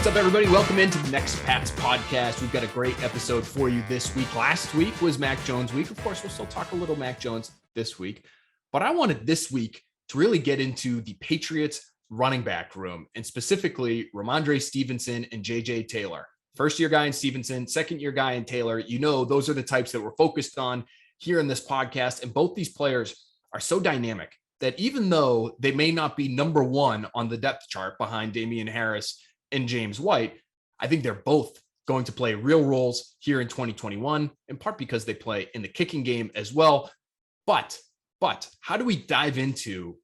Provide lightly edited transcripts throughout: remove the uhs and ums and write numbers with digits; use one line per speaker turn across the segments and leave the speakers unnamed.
What's up, everybody? Welcome into the Next Pats podcast. We've got a great episode for you this week. Last week was Mac Jones week. Of course, we'll still talk a little Mac Jones this week. But I wanted this week to really get into the Patriots running back room, and specifically Rhomandre Stevenson and J.J. Taylor. First-year guy in Stevenson, second-year guy in Taylor. You know, those are the types that we're focused on here in this podcast. And both these players are so dynamic that even though they may not be number one on the depth chart behind Damian Harris and James White, I think they're both going to play real roles here in 2021, in part because they play in the kicking game as well. But how do we dive into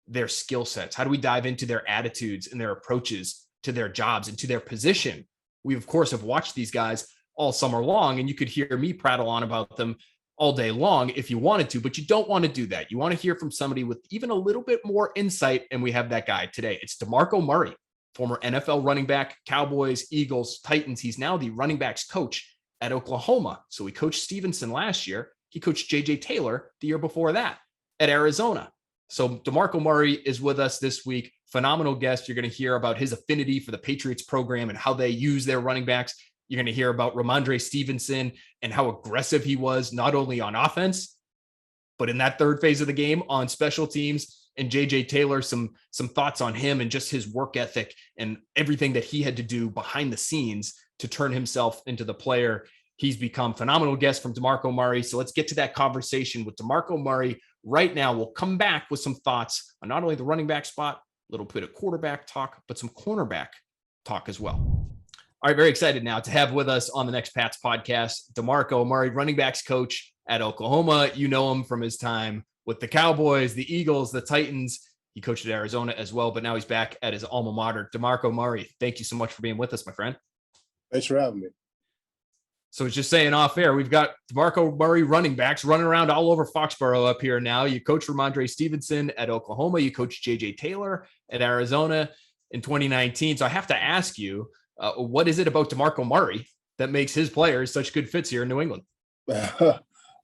their skill sets? How do we dive into their attitudes and their approaches to their jobs and to their position? We, of course, have watched these guys all summer long, and you could hear me prattle on about them all day long if you wanted to, but you don't want to do that. You want to hear from somebody with even a little bit more insight, and we have that guy today. It's DeMarco Murray, former NFL running back, Cowboys, Eagles, Titans. He's now the running backs coach at Oklahoma. So he coached Stevenson last year. He coached J.J. Taylor the year before that at Arizona. So DeMarco Murray is with us this week. Phenomenal guest. You're going to hear about his affinity for the Patriots program and how they use their running backs. You're going to hear about Rhomandre Stevenson and how aggressive he was, not only on offense, but in that third phase of the game on special teams. And J.J. Taylor, some thoughts on him and just his work ethic and everything that he had to do behind the scenes to turn himself into the player he's become. Phenomenal guest from DeMarco Murray. So let's get to that conversation with DeMarco Murray right now. We'll come back with some thoughts on not only the running back spot, a little bit of quarterback talk, but some cornerback talk as well. All right, very excited now to have with us on the Next Pats podcast, DeMarco Murray, running backs coach at Oklahoma. You know him from his time with the Cowboys, the Eagles, the Titans. He coached at Arizona as well, but now he's back at his alma mater. DeMarco Murray, thank you so much for being with us, my friend.
Thanks for having me.
So it's just saying off air, we've got DeMarco Murray running backs running around all over Foxborough up here now. You coach Rhomandre Stevenson at Oklahoma. You coach J.J. Taylor at Arizona in 2019. So I have to ask you, what is it about DeMarco Murray that makes his players such good fits here in New England?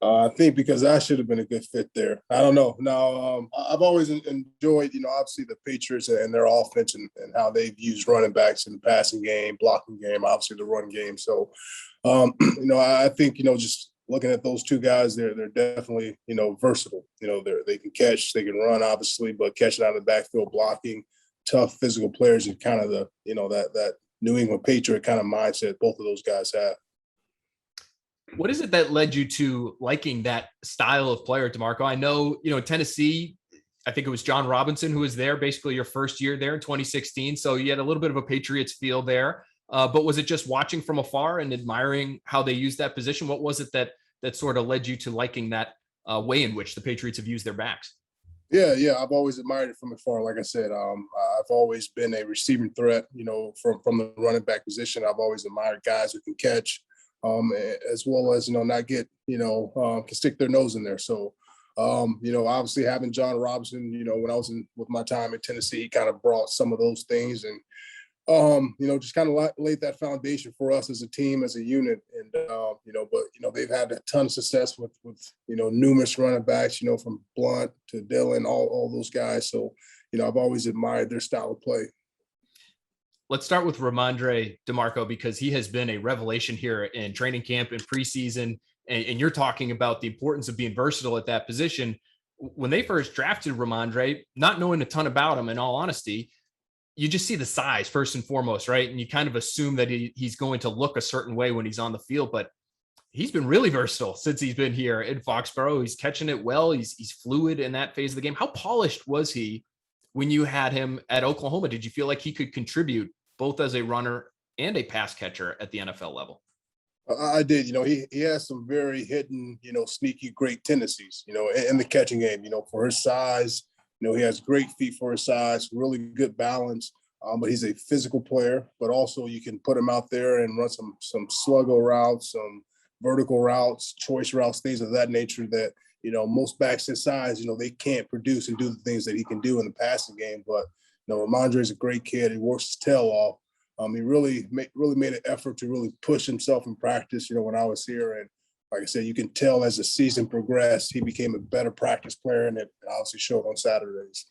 I think because I should have been a good fit there. I don't know. No, I've always enjoyed, obviously the Patriots and their offense and how they've used running backs in the passing game, blocking game, obviously the run game. So, I think, just looking at those two guys, they're definitely, versatile. They can catch, they can run, obviously, but catching out of the backfield, blocking, tough physical players is kind of the, that New England Patriot kind of mindset both of those guys have.
What is it that led you to liking that style of player, DeMarco? I know, Tennessee, I think it was John Robinson who was there basically your first year there in 2016. So you had a little bit of a Patriots feel there. But was it just watching from afar and admiring how they used that position? What was it that sort of led you to liking that way in which the Patriots have used their backs?
Yeah. I've always admired it from afar. Like I said, I've always been a receiving threat, from the running back position. I've always admired guys who can catch. As well as, not get, can stick their nose in there. So, obviously having John Robinson, when I was with my time in Tennessee, he kind of brought some of those things and, just kind of laid that foundation for us as a team, as a unit. And, they've had a ton of success with numerous running backs, from Blunt to Dillon, all those guys. So, I've always admired their style of play.
Let's start with Rhomandre, DeMarco, because he has been a revelation here in training camp and preseason. And you're talking about the importance of being versatile at that position. When they first drafted Rhomandre, not knowing a ton about him, in all honesty, you just see the size first and foremost, right? And you kind of assume that he's going to look a certain way when he's on the field, but he's been really versatile since he's been here in Foxborough. He's catching it well. He's fluid in that phase of the game. How polished was he when you had him at Oklahoma? Did you feel like he could contribute both as a runner and a pass catcher at the NFL level?
I did. He has some very hidden, sneaky, great tendencies, in the catching game, for his size. He has great feet for his size, really good balance. But he's a physical player, but also you can put him out there and run some sluggo routes, some vertical routes, choice routes, things of that nature that, most backs his size, they can't produce and do the things that he can do in the passing game. But, Rhomandre is a great kid. He works his tail off. He really made an effort to really push himself in practice, when I was here. And like I said, you can tell as the season progressed, he became a better practice player, and it obviously showed on Saturdays.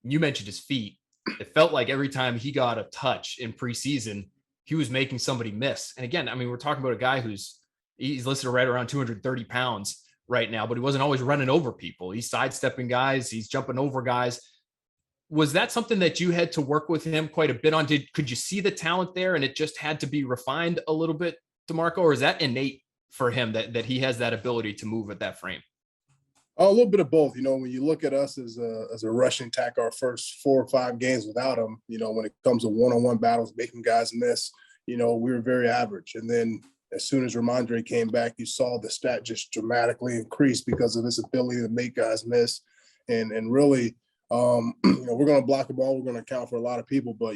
You mentioned his feet. It felt like every time he got a touch in preseason, he was making somebody miss. And again, I mean, we're talking about a guy he's listed right around 230 pounds right now, but he wasn't always running over people. He's sidestepping guys. He's jumping over guys. Was that something that you had to work with him quite a bit on? Could you see the talent there and it just had to be refined a little bit, DeMarco, or is that innate for him that he has that ability to move at that frame?
A little bit of both. When you look at us as a rushing attack, our first 4 or 5 games without him, when it comes to one-on-one battles, making guys miss, we were very average. And then as soon as Rhomandre came back, you saw the stat just dramatically increase because of his ability to make guys miss. And really, we're going to block the ball. We're going to account for a lot of people, but,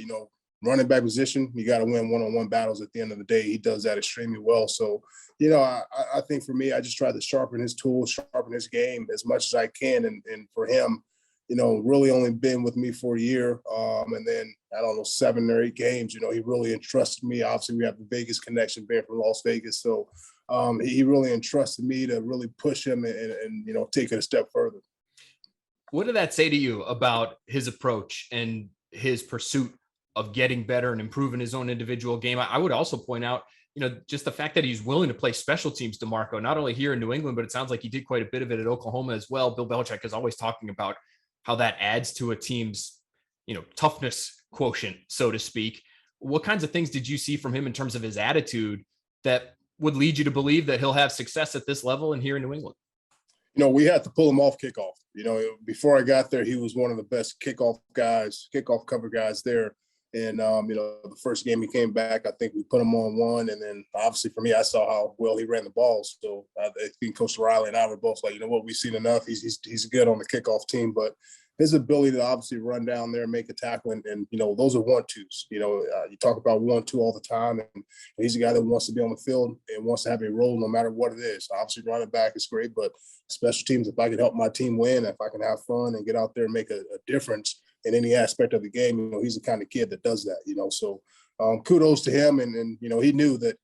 running back position, you got to win one-on-one battles at the end of the day. He does that extremely well. So, I think for me, I just try to sharpen his tools, sharpen his game as much as I can. And for him, really only been with me for a year. And then, 7 or 8 games, he really entrusted me. Obviously, we have the Vegas connection being from Las Vegas. So he really entrusted me to really push him and take it a step further.
What did that say to you about his approach and his pursuit of getting better and improving his own individual game? I would also point out, just the fact that he's willing to play special teams, DeMarco, not only here in New England, but it sounds like he did quite a bit of it at Oklahoma as well. Bill Belichick is always talking about how that adds to a team's, toughness quotient, so to speak. What kinds of things did you see from him in terms of his attitude that would lead you to believe that he'll have success at this level and here in New England?
We had to pull him off kickoff. Before I got there, he was one of the best kickoff cover guys there. And, the first game he came back, I think we put him on one. And then obviously for me, I saw how well he ran the ball. So I think Coach Riley and I were both like, we've seen enough. He's good on the kickoff team, but his ability to obviously run down there and make a tackle. And those are 1-2s. You talk about 1-2 all the time. And he's a guy that wants to be on the field and wants to have a role no matter what it is. Obviously running back is great, but special teams, if I can help my team win, if I can have fun and get out there and make a difference in any aspect of the game, he's the kind of kid that does that, so kudos to him. And he knew that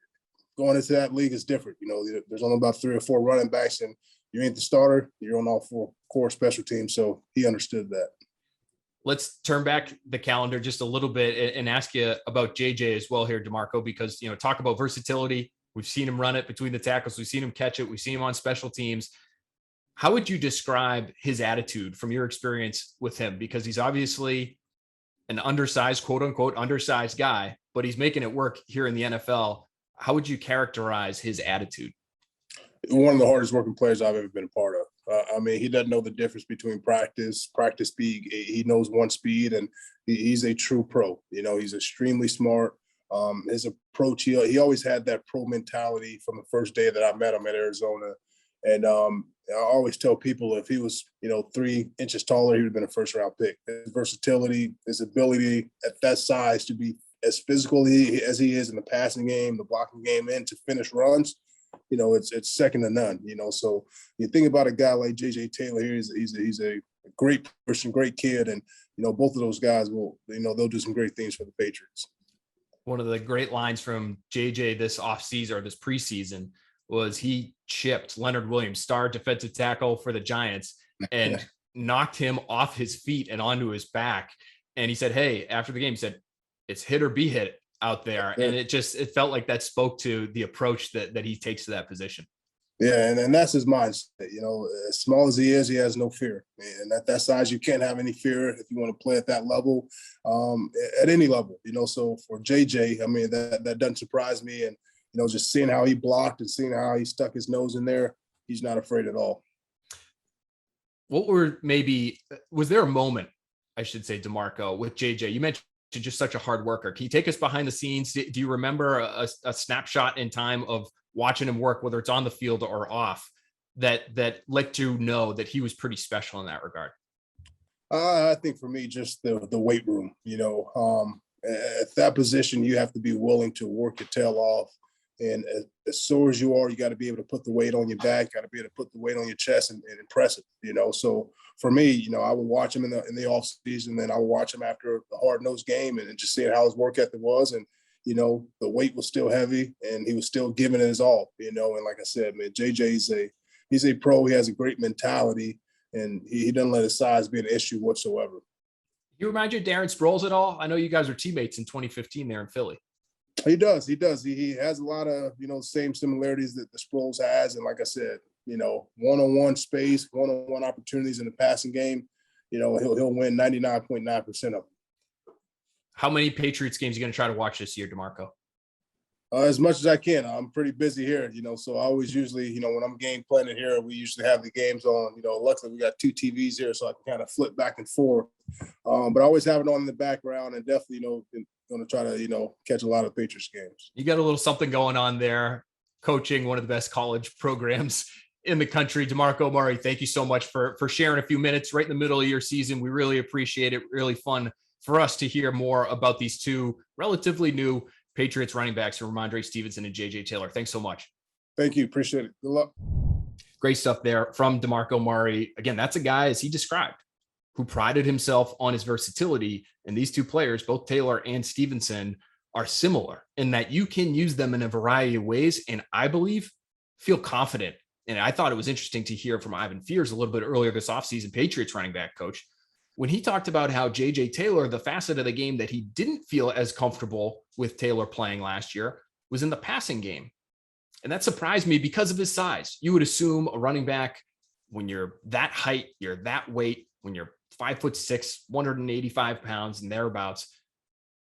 going into that league is different. There's only about 3 or 4 running backs and you ain't the starter, you're on all 4 core special teams. So he understood that.
Let's turn back the calendar just a little bit and ask you about J.J. as well here, DeMarco, because, talk about versatility. We've seen him run it between the tackles. We've seen him catch it. We've seen him on special teams. How would you describe his attitude from your experience with him? Because he's obviously an undersized, quote unquote, undersized guy, but he's making it work here in the NFL. How would you characterize his attitude?
One of the hardest working players I've ever been a part of. He doesn't know the difference between practice speed. He knows one speed, and he's a true pro. He's extremely smart. His approach, he always had that pro mentality from the first day that I met him at Arizona. And I always tell people if he was, 3 inches taller, he would have been a first-round pick. His versatility, his ability at that size to be as physical as he is in the passing game, the blocking game, and to finish runs, it's second to none. So you think about a guy like J.J. Taylor here, he's a great person, great kid, and both of those guys will, they'll do some great things for the Patriots.
One of the great lines from J.J. this offseason or this preseason was he chipped Leonard Williams, star defensive tackle for the Giants, and knocked him off his feet and onto his back. And he said, hey, after the game, he said, it's hit or be hit out there. Yeah. And it felt like that spoke to the approach that he takes to that position.
Yeah, and that's his mindset. As small as he is, he has no fear. And at that size, you can't have any fear if you want to play at that level, at any level. So for JJ, that doesn't surprise me. And just seeing how he blocked and seeing how he stuck his nose in there, he's not afraid at all.
Was there a moment, I should say, DeMarco, with JJ? You mentioned just such a hard worker. Can you take us behind the scenes? Do you remember a snapshot in time of watching him work, whether it's on the field or off, that let you know that he was pretty special in that regard?
I think for me, just the weight room. At that position, you have to be willing to work your tail off. And as sore as you are, you got to be able to put the weight on your back, got to be able to put the weight on your chest and impress it, So for me, I would watch him in the off season, then I would watch him after the hard-nosed game and just seeing how his work ethic was. And, the weight was still heavy and he was still giving it his all, and like I said, man, JJ, he's a pro. He has a great mentality and he doesn't let his size be an issue whatsoever.
You remind you of Darren Sproles at all? I know you guys were teammates in 2015 there in Philly.
He does. He does. He has a lot of, same similarities that the Sproles has. And like I said, one-on-one space, one-on-one opportunities in the passing game, he'll win 99.9% of them.
How many Patriots games are you going to try to watch this year, DeMarco?
As much as I can. I'm pretty busy here, so I always usually, when I'm game planning here, we usually have the games on, luckily we got 2 TVs here, so I can kind of flip back and forth. But I always have it on in the background, and definitely, going to try to, catch a lot of Patriots games.
You got a little something going on there, coaching one of the best college programs in the country. DeMarco Murray, thank you so much for sharing a few minutes right in the middle of your season. We really appreciate it. Really fun for us to hear more about these two relatively new Patriots running backs, Rhomandre Stevenson and J.J. Taylor. Thanks so much.
Thank you. Appreciate it. Good luck.
Great stuff there from DeMarco Murray. Again, that's a guy, as he described, who prided himself on his versatility. And these two players, both Taylor and Stevenson, are similar in that you can use them in a variety of ways. And I believe, feel confident. And I thought it was interesting to hear from Ivan Fears a little bit earlier this offseason, Patriots running back coach, when he talked about how J.J. Taylor, the facet of the game that he didn't feel as comfortable with Taylor playing last year, was in the passing game. And that surprised me because of his size. You would assume a running back, when you're that height, you're that weight, when you're 5'6", 185 pounds and thereabouts,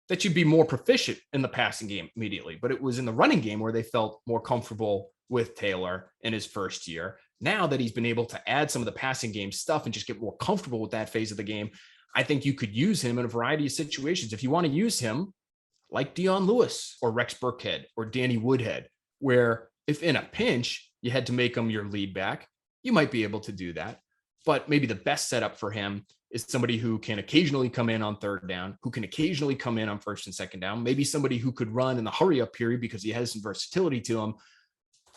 that you'd be more proficient in the passing game immediately. But it was in the running game where they felt more comfortable with Taylor in his first year. Now that he's been able to add some of the passing game stuff and just get more comfortable with that phase of the game, I think you could use him in a variety of situations. If you want to use him like Dion Lewis or Rex Burkhead or Danny Woodhead, where if in a pinch you had to make him your lead back, you might be able to do that. But maybe the best setup for him is somebody who can occasionally come in on third down, who can occasionally come in on first and second down, maybe somebody who could run in the hurry up period because he has some versatility to him.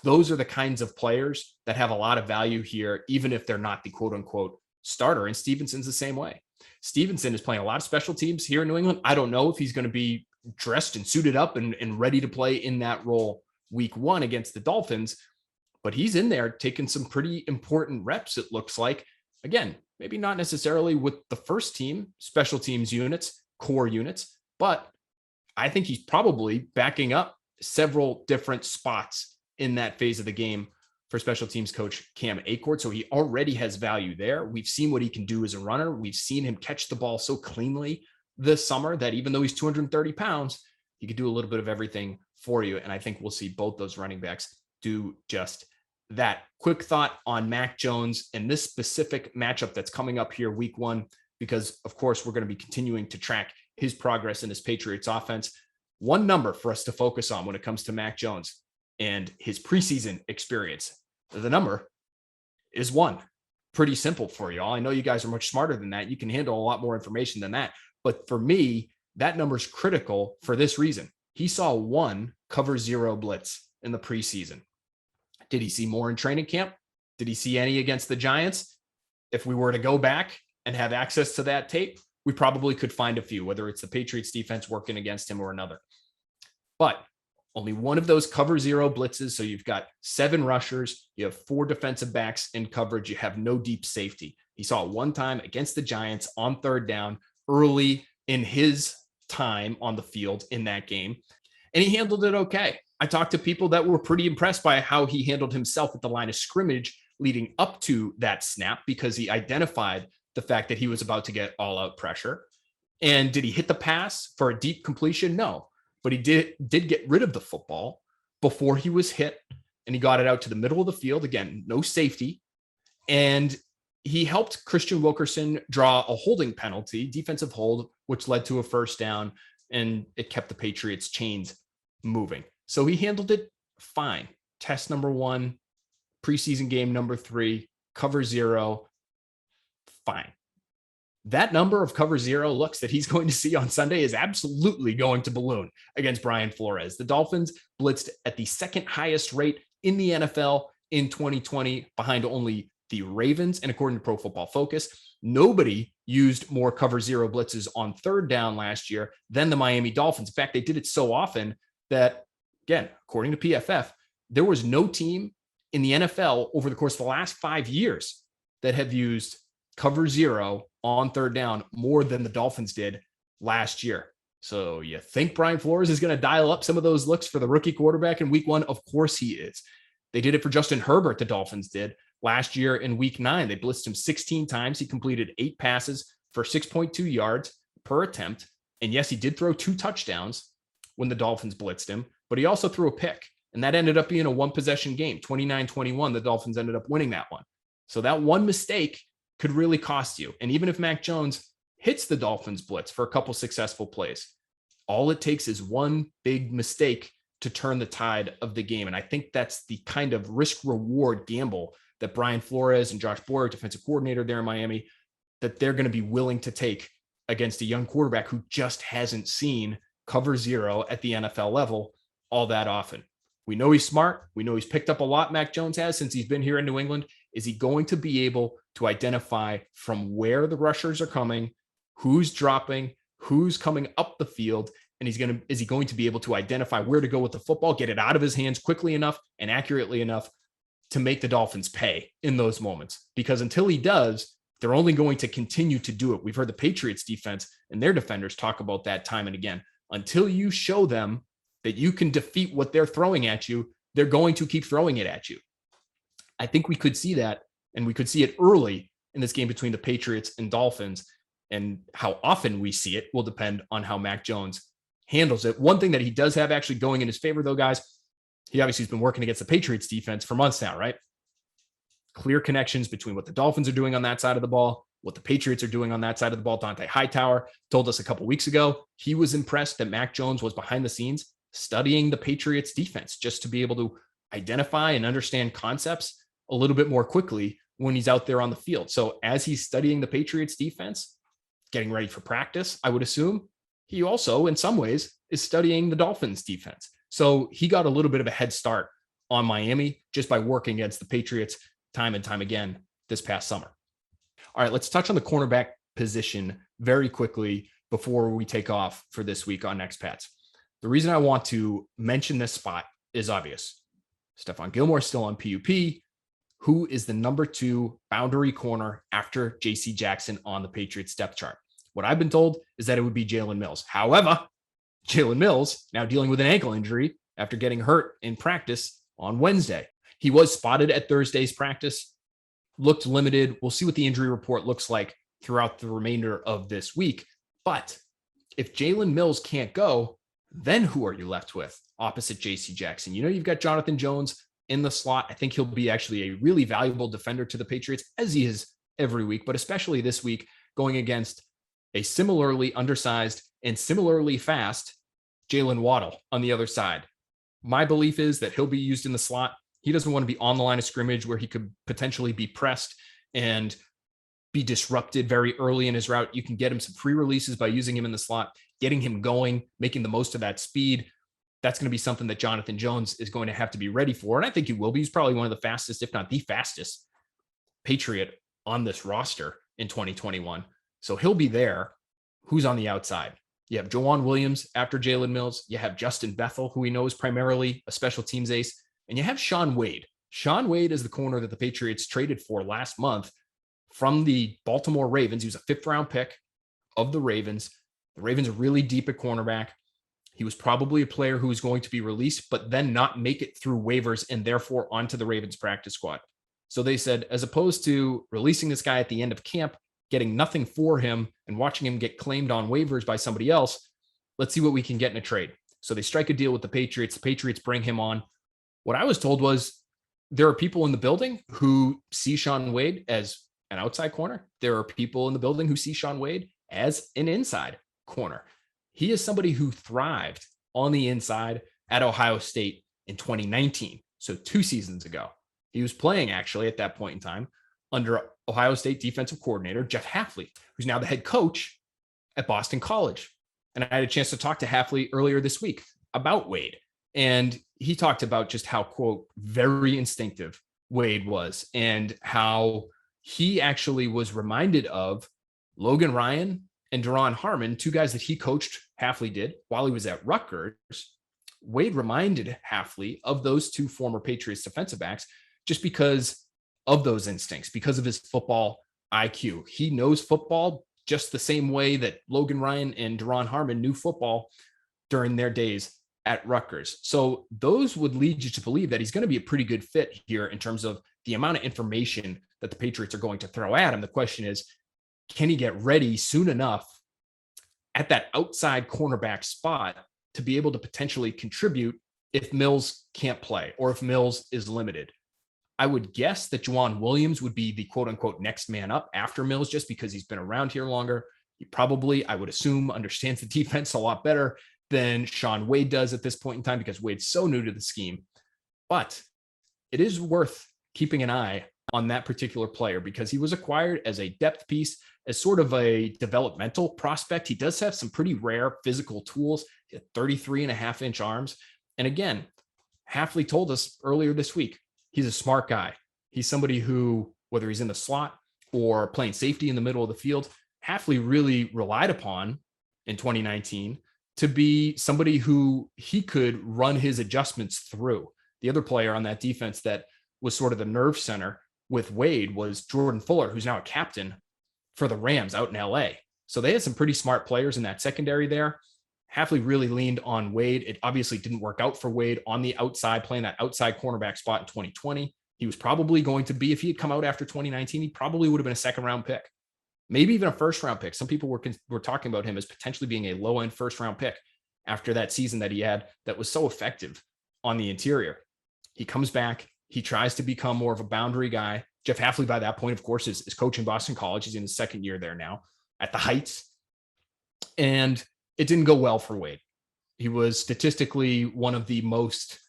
Those are the kinds of players that have a lot of value here, even if they're not the quote unquote starter. And Stevenson's the same way. Stevenson is playing a lot of special teams here in New England. I don't know if he's going to be dressed and suited up and ready to play in that role week 1 against the Dolphins, but he's in there taking some pretty important reps, it looks like. Again, maybe not necessarily with the first team, special teams units, core units, but I think he's probably backing up several different spots in that phase of the game for special teams coach Cam Achord. So he already has value there. We've seen what he can do as a runner. We've seen him catch the ball so cleanly this summer that even though he's 230 pounds, he could do a little bit of everything for you. And I think we'll see both those running backs do just that. Quick thought on Mac Jones and this specific matchup that's coming up here week 1, because of course we're going to be continuing to track his progress in this Patriots offense. One number for us to focus on when it comes to Mac Jones and his preseason experience. The number is 1. Pretty simple for you all. I know you guys are much smarter than that. You can handle a lot more information than that. But for me, that number is critical for this reason. He saw 1 cover 0 blitz in the preseason. Did he see more in training camp? Did he see any against the Giants? If we were to go back and have access to that tape, we probably could find a few, whether it's the Patriots defense working against him or another. But only 1 of those cover 0 blitzes. So you've got 7 rushers. You have 4 defensive backs in coverage. You have no deep safety. He saw it 1 time against the Giants on third down early in his time on the field in that game. And he handled it okay. I talked to people that were pretty impressed by how he handled himself at the line of scrimmage leading up to that snap, because he identified the fact that he was about to get all out pressure. And did he hit the pass for a deep completion? No. But he did get rid of the football before he was hit, and he got it out to the middle of the field. Again, no safety. And he helped Christian Wilkerson draw a holding penalty, defensive hold, which led to a first down, and it kept the Patriots' chains moving. So he handled it fine. Test number 1, preseason game number 3, cover 0, fine. That number of cover 0 looks that he's going to see on Sunday is absolutely going to balloon against Brian Flores. The Dolphins blitzed at the 2nd highest rate in the NFL in 2020, behind only the Ravens. And according to Pro Football Focus, nobody used more cover 0 blitzes on third down last year than the Miami Dolphins. In fact, they did it so often that, again, according to PFF, there was no team in the NFL over the course of the last 5 years that have used cover 0 on third down more than the Dolphins did last year. So you think Brian Flores is going to dial up some of those looks for the rookie quarterback in week 1? Of course he is. They did it for Justin Herbert, the Dolphins did last year in week 9. They blitzed him 16 times. He completed 8 passes for 6.2 yards per attempt. And yes, he did throw 2 touchdowns when the Dolphins blitzed him, but he also threw a pick. And that ended up being a 1-possession game, 29-21. The Dolphins ended up winning that one. So that one mistake could really cost you. And even if Mac Jones hits the Dolphins blitz for a couple successful plays, all it takes is one big mistake to turn the tide of the game. And I think that's the kind of risk-reward gamble that Brian Flores and Josh Boyer, defensive coordinator there in Miami, that they're going to be willing to take against a young quarterback who just hasn't seen cover zero at the NFL level all that often. We know he's smart. We know he's picked up a lot, Mac Jones has, since he's been here in New England. Is he going to be able to identify from where the rushers are coming, who's dropping, who's coming up the field, and is he going to be able to identify where to go with the football, get it out of his hands quickly enough and accurately enough to make the Dolphins pay in those moments? Because until he does, they're only going to continue to do it. We've heard the Patriots defense and their defenders talk about that time and again. Until you show them that you can defeat what they're throwing at you, they're going to keep throwing it at you. I think we could see that, and we could see it early in this game between the Patriots and Dolphins. And how often we see it will depend on how Mac Jones handles it. One thing that he does have actually going in his favor, though, guys, he obviously has been working against the Patriots defense for months now, right? Clear connections between what the Dolphins are doing on that side of the ball, what the Patriots are doing on that side of the ball. Dante Hightower told us a couple weeks ago he was impressed that Mac Jones was behind the scenes studying the Patriots defense just to be able to identify and understand concepts a little bit more quickly when he's out there on the field. So as he's studying the Patriots defense, getting ready for practice, I would assume he also, in some ways, is studying the Dolphins defense. So he got a little bit of a head start on Miami just by working against the Patriots time and time again this past summer. All right, let's touch on the cornerback position very quickly before we take off for this week on Next Pats. The reason I want to mention this spot is obvious. Stephon Gilmore is still on PUP. Who is the number 2 boundary corner after J.C. Jackson on the Patriots depth chart? What I've been told is that it would be Jalen Mills. However, Jalen Mills now dealing with an ankle injury after getting hurt in practice on Wednesday. He was spotted at Thursday's practice, looked limited. We'll see what the injury report looks like throughout the remainder of this week. But if Jalen Mills can't go, then who are you left with opposite J.C. Jackson? You know, you've got Jonathan Jones in the slot. I think he'll be actually a really valuable defender to the Patriots, as he is every week, but especially this week going against a similarly undersized and similarly fast Jalen Waddle on the other side. My belief is that he'll be used in the slot. He doesn't want to be on the line of scrimmage where he could potentially be pressed and be disrupted very early in his route. You can get him some free releases by using him in the slot, getting him going, making the most of that speed. That's going to be something that Jonathan Jones is going to have to be ready for. And I think he will be. He's probably one of the fastest, if not the fastest Patriot on this roster in 2021. So he'll be there. Who's on the outside? You have Jawan Williams after Jalen Mills. You have Justin Bethel, who we know is primarily a special teams ace. And you have Shaun Wade. Shaun Wade is the corner that the Patriots traded for last month from the Baltimore Ravens. He was a 5th-round pick of the Ravens. The Ravens are really deep at cornerback. He was probably a player who was going to be released, but then not make it through waivers and therefore onto the Ravens practice squad. So they said, as opposed to releasing this guy at the end of camp, getting nothing for him and watching him get claimed on waivers by somebody else, let's see what we can get in a trade. So they strike a deal with the Patriots. The Patriots bring him on. What I was told was there are people in the building who see Shaun Wade as an outside corner. There are people in the building who see Shaun Wade as an inside corner. He is somebody who thrived on the inside at Ohio State in 2019. So 2 seasons ago, he was playing actually at that point in time under Ohio State defensive coordinator Jeff Hafley, who's now the head coach at Boston College. And I had a chance to talk to Hafley earlier this week about Wade. And he talked about just how, quote, very instinctive Wade was and how he actually was reminded of Logan Ryan and Daron Harmon, 2 guys that he coached, Hafley did, while he was at Rutgers. Wade reminded Hafley of those 2 former Patriots defensive backs just because of those instincts, because of his football IQ. He knows football just the same way that Logan Ryan and Deron Harmon knew football during their days at Rutgers. So those would lead you to believe that he's going to be a pretty good fit here in terms of the amount of information that the Patriots are going to throw at him. The question is, can he get ready soon enough at that outside cornerback spot to be able to potentially contribute if Mills can't play or if Mills is limited? I would guess that Juwan Williams would be the quote unquote next man up after Mills, just because he's been around here longer. He probably, I would assume, understands the defense a lot better than Shaun Wade does at this point in time, because Wade's so new to the scheme. But it is worth keeping an eye on that particular player because he was acquired as a depth piece, as sort of a developmental prospect. He does have some pretty rare physical tools, 33.5-inch arms. And again, Hafley told us earlier this week, he's a smart guy. He's somebody who, whether he's in the slot or playing safety in the middle of the field, Hafley really relied upon in 2019 to be somebody who he could run his adjustments through. The other player on that defense that was sort of the nerve center with Wade was Jordan Fuller, who's now a captain for the Rams out in LA. So they had some pretty smart players in that secondary there. Hafley really leaned on Wade. It obviously didn't work out for Wade on the outside, playing that outside cornerback spot in 2020. He was probably going to be, if he had come out after 2019, he probably would have been a second-round pick, maybe even a first-round pick. Some people were talking about him as potentially being a low-end first-round pick after that season that he had that was so effective on the interior. He comes back. He tries to become more of a boundary guy. Jeff Hafley, by that point, of course, is coaching Boston College. He's in his second year there now at the Heights. And it didn't go well for Wade. He was statistically one of the most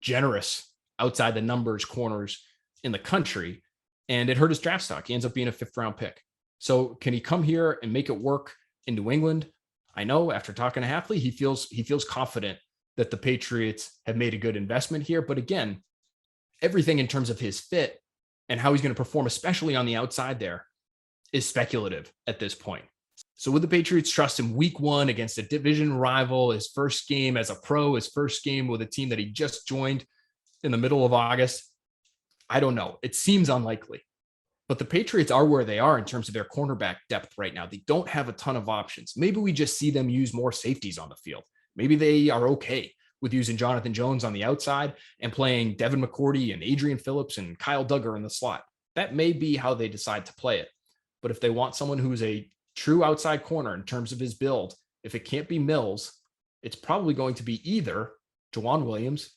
generous outside the numbers corners in the country, and it hurt his draft stock. He ends up being a 5th-round pick. So can he come here and make it work in New England? I know after talking to Hafley, he feels confident that the Patriots have made a good investment here. But again, everything in terms of his fit and how he's going to perform, especially on the outside there, is speculative at this point. So would the Patriots trust him week 1 against a division rival, his first game as a pro, his first game with a team that he just joined in the middle of August? I don't know. It seems unlikely. But the Patriots are where they are in terms of their cornerback depth right now. They don't have a ton of options. Maybe we just see them use more safeties on the field. Maybe they are okay with using Jonathan Jones on the outside and playing Devin McCourty and Adrian Phillips and Kyle Duggar in the slot. That may be how they decide to play it. But if they want someone who's a true outside corner in terms of his build, if it can't be Mills, it's probably going to be either Juwan Williams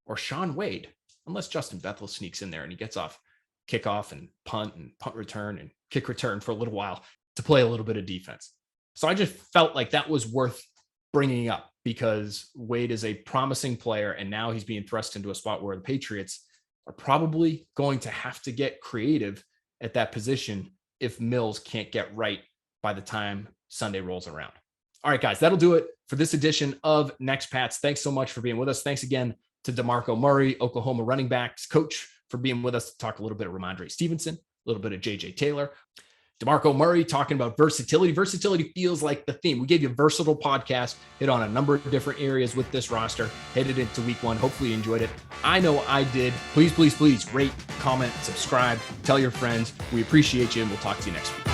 or Shaun Wade, unless Justin Bethel sneaks in there and he gets off kickoff and punt return and kick return for a little while to play a little bit of defense. So I just felt like that was worth bringing up because Wade is a promising player, and now he's being thrust into a spot where the Patriots are probably going to have to get creative at that position if Mills can't get right by the time Sunday rolls around. All right, guys, that'll do it for this edition of Next Pats. Thanks so much for being with us. Thanks again to DeMarco Murray, Oklahoma running backs coach, for being with us to talk a little bit of Rhomandre Stevenson, a little bit of J.J. Taylor. DeMarco Murray talking about versatility. Versatility feels like the theme. We gave you a versatile podcast, hit on a number of different areas with this roster, headed into week 1. Hopefully you enjoyed it. I know I did. Please, please, please rate, comment, subscribe, tell your friends. We appreciate you, and we'll talk to you next week.